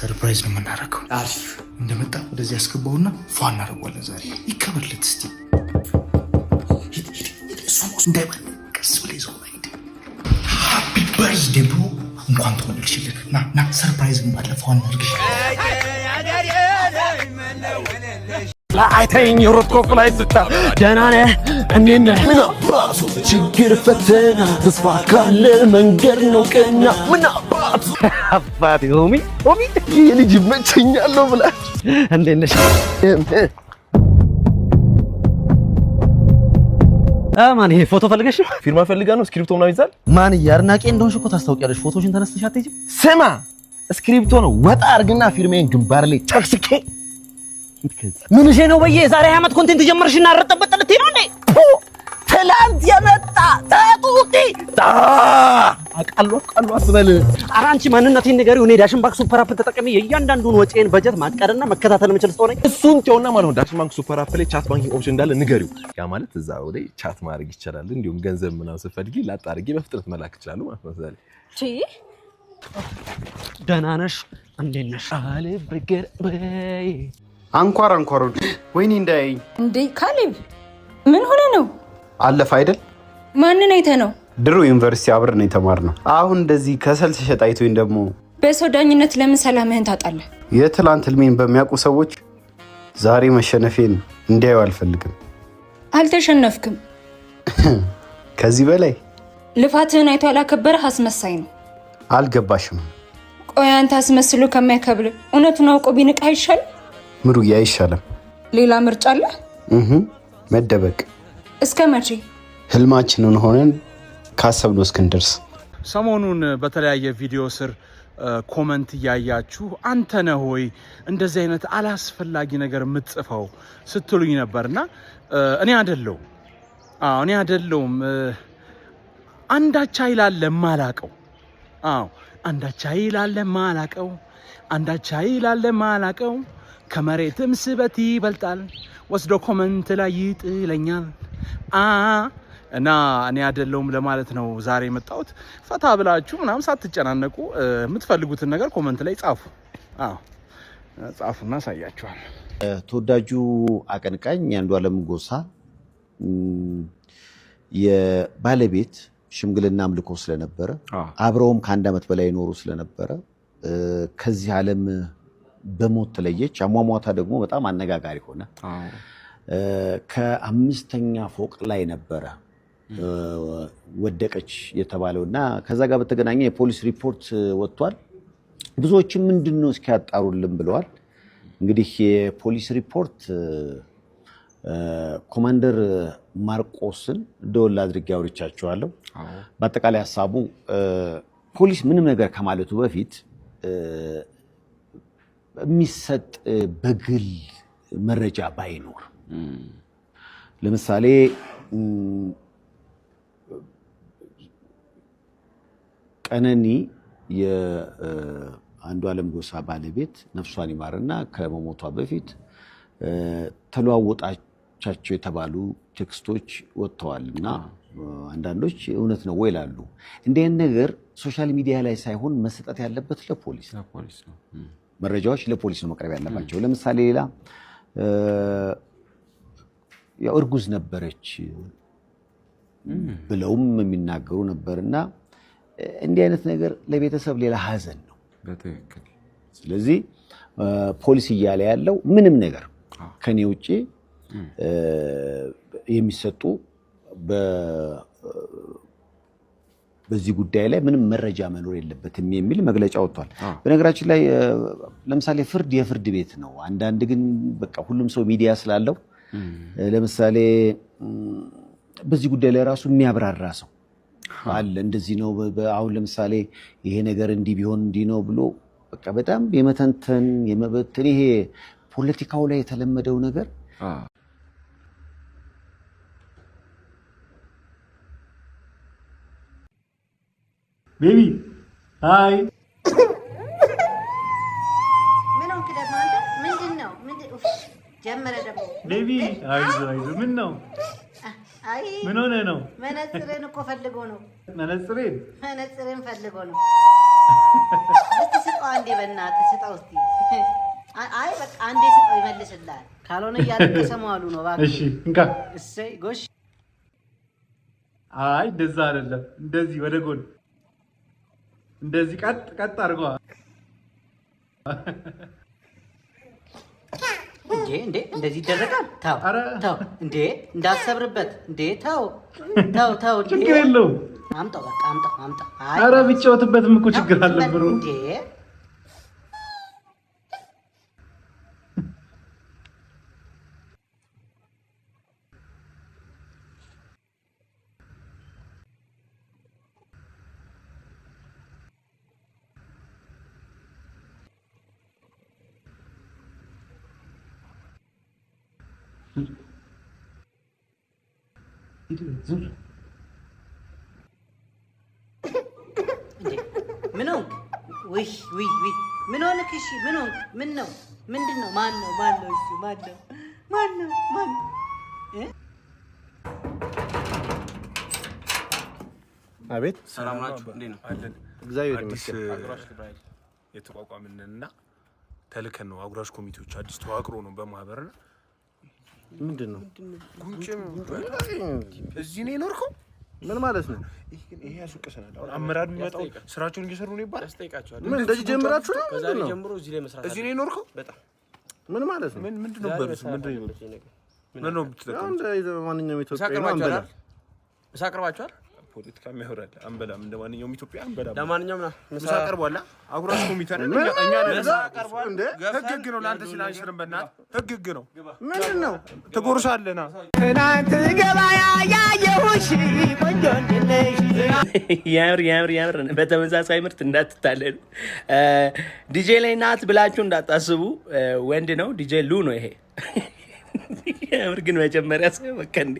ሰርፕራይዝ ነው የምናደርገው። አሪፍ እንደመጣ ወደዚህ ያስገባውና ፏ እናደርገዋለን ዛሬ። ይከበርለት እስቲ እሱ እንዳይባል ቀስ ብለህ ይዘው ሂድ። ሃፒ በርዝዴ ብሮ እንኳን ተወለድሽልን። ና ሰርፕራይዝ ባለፈው እናድርግሽ። አይተኝ ሮትኮፍ ላይ ስታ ደህና ነህ እንዴት ነህ? ምን አባቱ ችግር ፈተና ተስፋ ካለ መንገድ ነው ቀና። ምን አባቱ አባቴ ሆሚ የልጅ መቸኛለሁ ብላ እንዴት ነሽ? ማን ይሄ ፎቶ ፈልገሽ? ፊርማ ፈልጋ ነው። ስክሪፕቶ ምናምን ይዛል። ማን ያርናቄ እንደሆንሽ እኮ ታስታውቂያለሽ። ፎቶሽን ተነስተሽ አትሄጂም? ስማ ስክሪፕቶ ነው። ወጣ አርግና ፊርሜን ግንባር ላይ ጨክስኬ ምን እሺ ነው በየ ዛሬ ዓመት ኮንቴንት ጀመርሽና አረጠበጥ ልትይ ነው እንዴ? ትላንት የመጣ ታጡቲ አቃሉ አስበል። ኧረ አንቺ ማንነቴን ንገሪው። እኔ ዳሽን ባንክ ሱፐር አፕ ተጠቅሜ የእያንዳንዱን ወጪን በጀት ማቀድና መከታተል የምችል ሰው ነኝ። እሱን ተውና ማለት ነው ዳሽን ባንክ ሱፐር አፕ ላይ ቻት ባንኪንግ ኦፕሽን እንዳለ ንገሪው። ያ ማለት እዛው ላይ ቻት ማድረግ ይቻላል። እንዲሁም ገንዘብ ምናምን ስትፈልጊ ላጣ አድርጌ በፍጥነት መላክ ይችላል ማለት ነው። ዛሬ ደህና ነሽ? እንዴት ነሽ? አለ ብገር በይ አንኳሩን ወይኔ እንዳያይ እንዴ ካሌብ ምን ሆነ ነው? አለፈ አይደል? ማንን አይተህ ነው? ድሮ ዩኒቨርሲቲ አብረን ነው የተማርነው። አሁን እንደዚህ ከሰል ተሸጣይቶኝ ደግሞ በሰው ዳኝነት ለምን ሰላምህን ታጣለህ? የትላንት ህልሜን በሚያውቁ ሰዎች ዛሬ መሸነፌን እንዲያዩ አልፈልግም። አልተሸነፍክም። ከዚህ በላይ ልፋትህን አይቶ ያላከበረህ አስመሳይ ነው። አልገባሽም? ቆይ አንተ አስመስሎ ከማይከብር እውነቱን አውቆ ቢንቅ አይሻልም? ምሩዬ አይሻልም? ሌላ ምርጫ አለ? መደበቅ። እስከ መቼ? ህልማችንን ሆነን ካሰብነው እስክንደርስ። ሰሞኑን በተለያየ ቪዲዮ ስር ኮመንት እያያችሁ አንተ ነህ ወይ እንደዚህ አይነት አላስፈላጊ ነገር የምትጽፈው ስትሉኝ ነበርና እኔ አይደለሁም። አንዳች ኃይል አለ የማላቀው። አንዳች ኃይል አለ የማላቀው ከመሬትም ስበት ይበልጣል ወስዶ ኮመንት ላይ ይጥለኛል። እና እኔ አይደለሁም ለማለት ነው ዛሬ የመጣሁት። ፈታ ብላችሁ ምናምን ሳትጨናነቁ የምትፈልጉትን ነገር ኮመንት ላይ ጻፉ። ጻፉና ሳያችኋል። ተወዳጁ አቀንቃኝ አንዷለም ጎሳ የባለቤት ሽምግልና አምልኮ ስለነበረ አብረውም ከአንድ ዓመት በላይ ኖሩ ስለነበረ ከዚህ ዓለም በሞት ተለየች። አሟሟታ ደግሞ በጣም አነጋጋሪ ሆነ። ከአምስተኛ ፎቅ ላይ ነበረ ወደቀች የተባለውና ከዛ ጋር በተገናኘ የፖሊስ ሪፖርት ወጥቷል። ብዙዎችም ምንድነው እስኪያጣሩልን ብለዋል። እንግዲህ የፖሊስ ሪፖርት ኮማንደር ማርቆስን ደወል አድርጌ አውርቻቸዋለሁ። በአጠቃላይ ሐሳቡ ፖሊስ ምንም ነገር ከማለቱ በፊት የሚሰጥ በግል መረጃ ባይኖር፣ ለምሳሌ ቀነኒ የአንዷለም ጎሳ ባለቤት ነፍሷን ይማርና ከመሞቷ በፊት ተለዋወጣቻቸው የተባሉ ቴክስቶች ወጥተዋልና አንዳንዶች እውነት ነው ወይ ይላሉ። እንዲህ ነገር ሶሻል ሚዲያ ላይ ሳይሆን መሰጠት ያለበት ለፖሊስ ነው። መረጃዎች ለፖሊስ ነው መቅረብ ያለባቸው። ለምሳሌ ሌላ ያው እርጉዝ ነበረች ብለውም የሚናገሩ ነበርና እንዲህ አይነት ነገር ለቤተሰብ ሌላ ሀዘን ነው። በትክክል። ስለዚህ ፖሊስ እያለ ያለው ምንም ነገር ከኔ ውጪ የሚሰጡ በዚህ ጉዳይ ላይ ምንም መረጃ መኖር የለበትም የሚል መግለጫ ወጥቷል። በነገራችን ላይ ለምሳሌ ፍርድ የፍርድ ቤት ነው። አንዳንድ ግን በቃ ሁሉም ሰው ሚዲያ ስላለው ለምሳሌ በዚህ ጉዳይ ላይ ራሱ የሚያብራራ ሰው አለ። እንደዚህ ነው አሁን ለምሳሌ ይሄ ነገር እንዲህ ቢሆን እንዲህ ነው ብሎ በቃ በጣም የመተንተን የመበተን ይሄ ፖለቲካው ላይ የተለመደው ነገር ቤቢ ሃይ ምን ሆንክ ደግሞ አንተ? ምንድነው? ጀመረ ደግሞ ቤቢ አይዞህ ምን ነው? አይ ምን ሆነ ነው? መነጽሬን እኮ ፈልጎ ነው። መነጽሬን ፈልጎ ነው። እስቲ ስጠው አንዴ፣ በእናትህ ስጠው እስቲ። አይ በቃ አንዴ ስጠው ይመልስልሃል። ካልሆነ እያለቀሰ መዋሉ ነው። እባክህ እሺ እንካ። እሰይ ጎሽ። አይ እንደዛ አይደለም፣ እንደዚህ ወደ ጎን እንደዚህ ቀጥ ቀጥ አድርገዋ። እንዴ እንደዚህ ይደረጋል? ተው ተው፣ እንዴ እንዳሰብርበት። እንዴ ተው ተው። ችግር የለውም። አምጣው በቃ አምጣው። ኧረ ቢጫወትበትም እኮ ችግር አልነበረው። እንዴ ምን ሆንክ? ውይ ምን ሆንክ? እሺ ምን ሆንክ? ምን ነው? ምንድን ነው? ማን ነው? እሺ ማን ነው? አቤት ሰላም ናችሁ? እንዴት ነው? አለን እግዚአብሔር ይመስገን። የተቋቋምንና ተልከን ነው አጉራሽ ኮሚቴዎች አዲስ ተዋቅሮ ነው በማህበርና ምንድን ነው ጉንጭም እዚህ ነው የኖርከው? ምን ማለት ነው? ይሄ ያስወቅሰናል። አሁን አመራር የሚመጣው ስራቸውን እየሰሩ ነው ይባላል። አስጠይቃቸዋለሁ። ምን እንደዚህ ጀምራችሁ ነው? ከዛሬ ጀምሮ እዚህ ላይ መስራት እዚህ ነው የኖርከው? በጣም ምን ማለት ነው? ምንድን ነው በርሱ ምንድን ነው የምትጠቀሙት? እንደ ማንኛውም ኢትዮጵያዊ ነው አንበላም። ምሳ አቅርባችኋል? ፖለቲካ የሚያወራል አንበላም። እንደ ማንኛውም ኢትዮጵያ አንበላም። ለማንኛውም ምሳ አቅርቧል። አጉራሽ ኮሚቴ ነን እኛ ነን። አቅርቧል እንደ ህግ ነው። ለአንተ ሲላንሽርም በእናትህ ህግ ነው። ምንድን ነው ትጎርሳለና? ትናንት ገበያ ያየሁሽ ቆንጆ እንደነሽ። ያምር በተመሳሳይ ምርት እንዳትታለሉ። ዲጄ ላይ ናት ብላችሁ እንዳታስቡ። ወንድ ነው ዲጄ ሉ ነው ይሄ። ያምር ግን መጀመሪያ ሰው በቃ እንዴ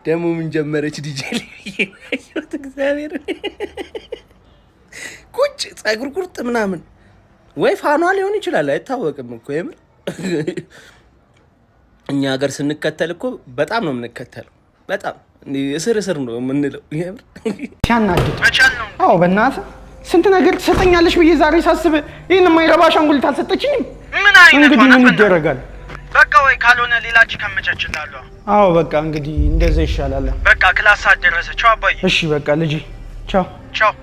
ደግሞ ምን ጀመረች ዲጄ ላይ እግዚአብሔር ቁጭ ፀጉር ቁርጥ ምናምን ወይ ፋኗ ሊሆን ይችላል አይታወቅም እኮ የምር እኛ ሀገር ስንከተል እኮ በጣም ነው የምንከተለው በጣም እስር ነው የምንለው የምር ሲያናድድ አዎ በእናትህ ስንት ነገር ትሰጠኛለሽ ብዬ ዛሬ ሳስብ ይሄን የማይረባ አሻንጉሊት አልሰጠችኝም ምን አይነት እንግዲህ ምን ይደረጋል በቃ ወይ ካልሆነ ሌላች ከመቻችላለሁ አዎ በቃ እንግዲህ እንደዛ ይሻላል በቃ ክላስ አደረሰ ቻው አባዬ እሺ በቃ ልጅ ቻው ቻው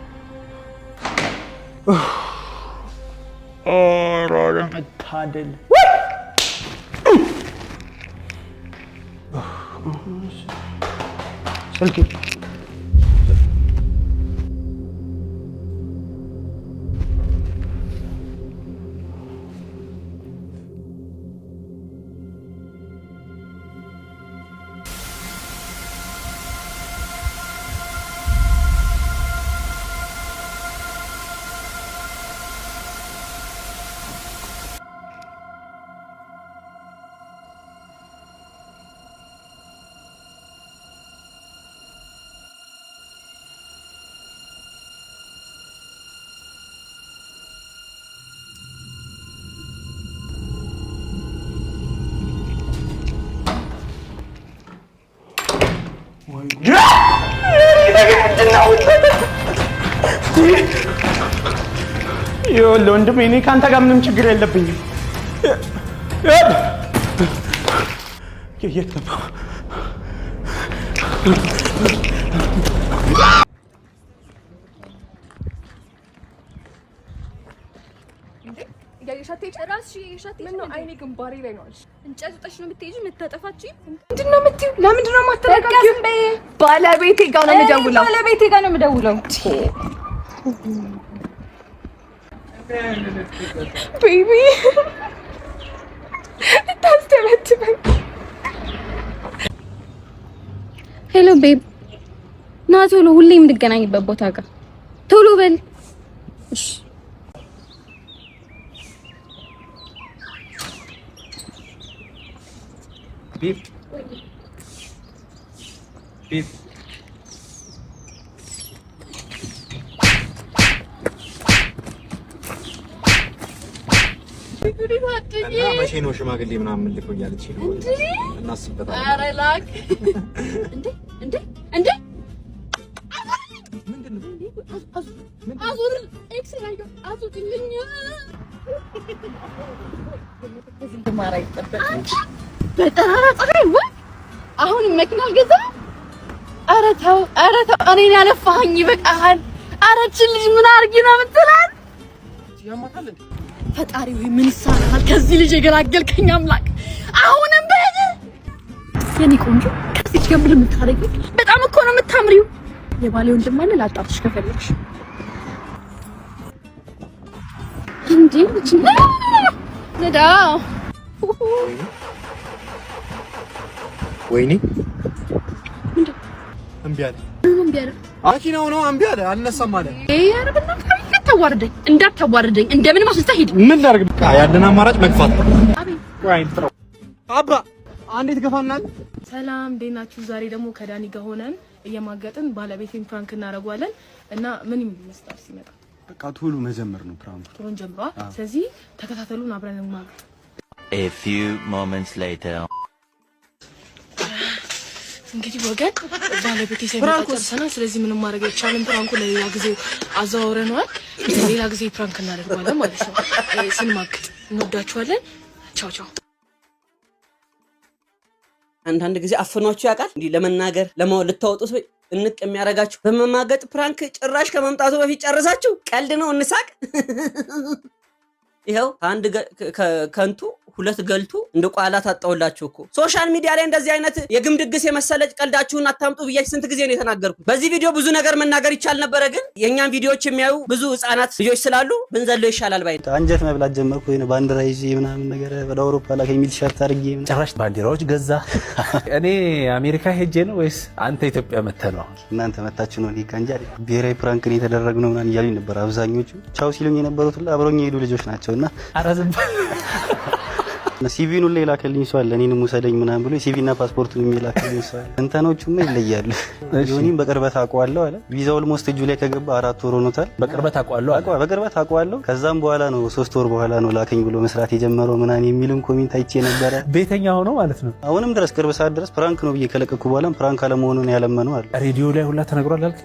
ኦራራ መታደል ስልክ ይኸውልህ ወንድሜ እኔ ከአንተ ጋር ምንም ችግር የለብኝም። የት ገባሁ? አይኔ ግንባሬ ላይ ነው። እንጨት ውጠሽ ነው የምትሄጂው? የምታጠፋችኝ ምንድን ነው የምትይው? ለምንድን ነው የማትረጋጊው? ባለቤቴ ጋር ነው የምደውለው። ባለቤቴ ጋር ነው የምደውለው። ቤቢ ታስተበትበኝ። ሄሎ ቤብ፣ ና ቶሎ፣ ሁሌ የምንገናኝበት ቦታ ጋር ቶሎ በል እሺ። ቤብ ቤብ እና መቼ ነው ሽማግሌ ምናምን ልከው እያለች ነው እናስበታለን። ኧረ ላክ እንዴ ምንድን ነው አዙር ኤክስ ላይ ነው በጠራራ ፀሐይ ወይ አሁን መኪና አልገዛ። ኧረ ተው እኔን ያለፋኸኝ ይበቃሃል። ኧረ እቺ ልጅ ምን አድርጊ ነው የምትላት? ፈጣሪ ወይ ምን ይሳናል? ከዚህ ልጅ የገላገልከኝ አምላክ። አሁንም በእኔ የኔ ቆንጆ ከዚህ ጋር ምን የምታደርጊው? በጣም እኮ ነው የምታምሪው። የባሌ ወንድም አለ ላጣጥሽ ከፈለግሽ እንዴ ልጅ ነዳ ወይኔ እምቢ አለ መኪናው ነው እምቢ አለ አልነሳም አለ። ያረብና እንዳታዋርደኝ እንደምን ማስልታ ሄድ። ምን ላድርግ? በቃ ያለን አማራጭ መግፋት ነው። አባ አንዴ ትገፋናል። ሰላም እንዴት ናችሁ? ዛሬ ደግሞ ከዳኒ ጋር ሆነን እየማገጥን ባለቤቴን ፕራንክ እናደርጋለን እና ምን ይመስላል ሲመጣ በቃ ቶሎ መጀመር ነው ፕራንክ ቶሎን ጀምሯ። ስለዚህ ተከታተሉን አብረን እንማገጥ። A few moments later እንግዲህ ወገን ባለቤቴ ሲመጣ ጨርሰናል። ስለዚህ ምንም ማድረግ አይቻልም። ፕራንኩ ለሌላ ጊዜ አዘዋውረነዋል። ሌላ ጊዜ ፕራንክ እናደርጋለን ማለት ነው። ስንማግጥ እንወዳችኋለን። ቻው ቻው። አንዳንድ ጊዜ አፍኗችሁ ያውቃል? እንዲህ ለመናገር ልታወጡት እንቅ የሚያረጋችሁ በመማገጥ ፕራንክ ጭራሽ ከመምጣቱ በፊት ጨርሳችሁ ቀልድ ነው እንሳቅ። ይሄው አንድ ከንቱ ሁለት ገልቱ እንደ ቋላ ታጣውላችሁ እኮ። ሶሻል ሚዲያ ላይ እንደዚህ አይነት የግም ድግስ የመሰለጭ ቀልዳችሁን አታምጡ ብያችሁ ስንት ጊዜ ነው የተናገርኩት። በዚህ ቪዲዮ ብዙ ነገር መናገር ይቻል ነበር፣ ግን የኛን ቪዲዮዎች የሚያዩ ብዙ ህፃናት ልጆች ስላሉ ብንዘለው ይሻላል ባይ። አንጀት መብላት ጀመርኩ። ወይ ባንዲራ ይዤ ምናምን ነገር ወደ አውሮፓ ላይ የሚል ቲሸርት አድርጌ ጭራሽ ባንዲራዎች ገዛ። እኔ አሜሪካ ሄጄ ነው ወይስ አንተ ኢትዮጵያ መተህ ነው? እናንተ መታችሁ ነው ሊካ እንጂ ብሔራዊ ፕራንክ ነው የተደረግነው ምናምን እያሉኝ ነበር አብዛኞቹ። ቻው ሲሉኝ የነበሩት አብሮኝ የሄዱ ልጆች ናቸውና አረዝም ሲቪኑን ሌላ ከልኝ ሰው አለ እኔንም ውሰደኝ ምናምን ብሎ ሲቪና ፓስፖርቱን የሚላከልኝ ሰው አለ። እንትኖቹማ ይለያሉ። ዮኒም በቅርበት አውቀዋለሁ አለ። ቪዛው ኦልሞስት እጁ ላይ ከገባ 4 ወር ሆኖታል። በቅርበት አውቀዋለሁ። ከዛም በኋላ ነው 3 ወር በኋላ ነው ላከኝ ብሎ መስራት የጀመረው ምናምን የሚልም ኮሜንት አይቼ ነበረ። ቤተኛ ሆኖ ማለት ነው። አሁንም ድረስ ቅርብ ሰዓት ድረስ ፕራንክ ነው ብዬ ከለቀኩ በኋላም ፕራንክ አለመሆኑን ያለመነው አለ። ሬዲዮ ላይ ሁላ ተነግሯል አልክ።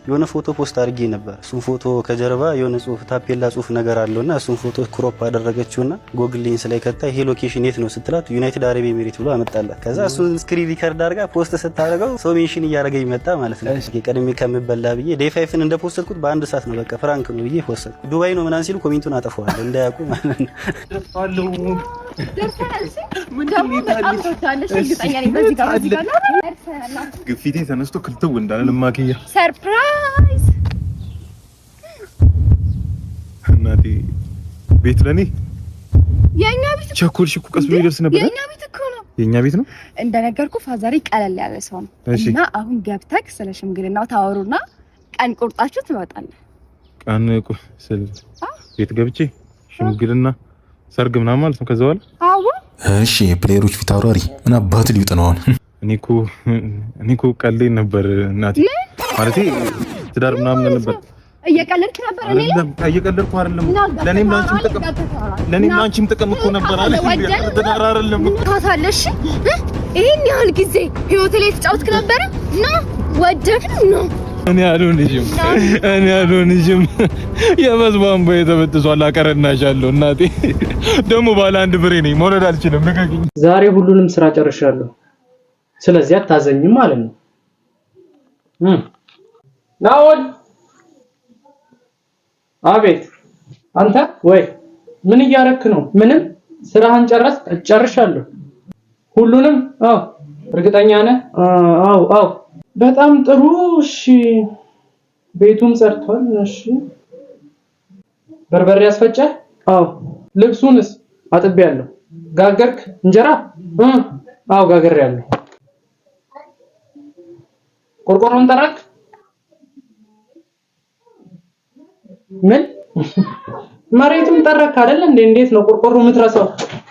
የሆነ ፎቶ ፖስት አድርጌ ነበር። እሱን ፎቶ ከጀርባ የሆነ ጽሁፍ ታፔላ ጽሁፍ ነገር አለውና እሱን ፎቶ ክሮፕ አደረገችውና ጎግል ሌንስ ላይ ከታ ይሄ ሎኬሽን የት ነው ስትላት ዩናይትድ አረብ ኤሚሬት ብሎ አመጣላት። ከዛ እሱን ስክሪን ሪከርድ አድርጋ ፖስት ስታደርገው ሰው ሜንሽን እያደረገኝ መጣ ማለት ነው። ቀድሜ ከምበላ ብዬ ዴይ 5ን እንደ ፖስትኩት በአንድ ሰዓት ነው በቃ ፍራንክ ነው ብዬ ፖስትኩ። ዱባይ ነው ምናምን ሲሉ ኮሜንቱን አጠፋዋለሁ እንዳያውቁ ማለት ነው። ግፊቴ ተነስቶ ክልተው እንዳለ ለማኪያ ሰርፕራይዝ እናቴ ቤት ለኔ የኛ ቤት ቸኮልሽ እኮ ቀስ ብሎ ይደርስ ነበር። የኛ ቤት እኮ ነው። የኛ ቤት ነው እንደነገርኩ ፋዛሪ ቀለል ያለ ሰው ነው እና አሁን ገብተክ ስለ ሽምግልናው ታወሩና ቀን ቁርጣችሁ ትወጣለህ። ቀን ስለ ቤት ገብቼ ሽምግልና ሰርግ ምናምን ማለት ነው። ከዛ በኋላ አዎ እሺ የፕሌየሮች ፊት አውራሪ ምን አባት ሊውጥ ነው አሁን? እኔ እኮ ቀልዴን ነበር እናቴ ማለቴ ትዳር ምናምን ነበር። እየቀለድክ ነበር? እኔ እየቀለድኩ አይደለም። ለኔም ላንቺም ጥቅም እኮ ነበር አለ። ትዳር አይደለም ታታለሽ። ይሄን ያህል ጊዜ ህይወት ላይ ተጫውትክ ነበር እና ወደክ ነው። እኔ አልሆንሽም የመስባን ቦይ ተበጥሷል። አቀረናሻለሁ እናቴ ደግሞ ባለ አንድ ብሬ ነኝ መውለድ አልችልም። ልቀቂኝ። ዛሬ ሁሉንም ስራ ጨርሻለሁ። ስለዚህ አታዘኝም ማለት ነው። ናኦል አቤት። አንተ ወይ ምን እያረክ ነው? ምንም ስራህን ጨርሻለሁ። ሁሉንም? አዎ። እርግጠኛ ነህ? አዎ። በጣም ጥሩ። እሺ። ቤቱም ጸድቷል። እሺ። በርበሬ ያስፈጨህ? አዎ። ልብሱንስ አጥቤያለሁ። ጋገርክ እንጀራ? አዎ ጋግሬያለሁ። ቆርቆሮን ጠረክ? ምን መሬቱን ጠረክ አይደል እንዴ? እንዴት ነው ቆርቆሮ የምትረሳው?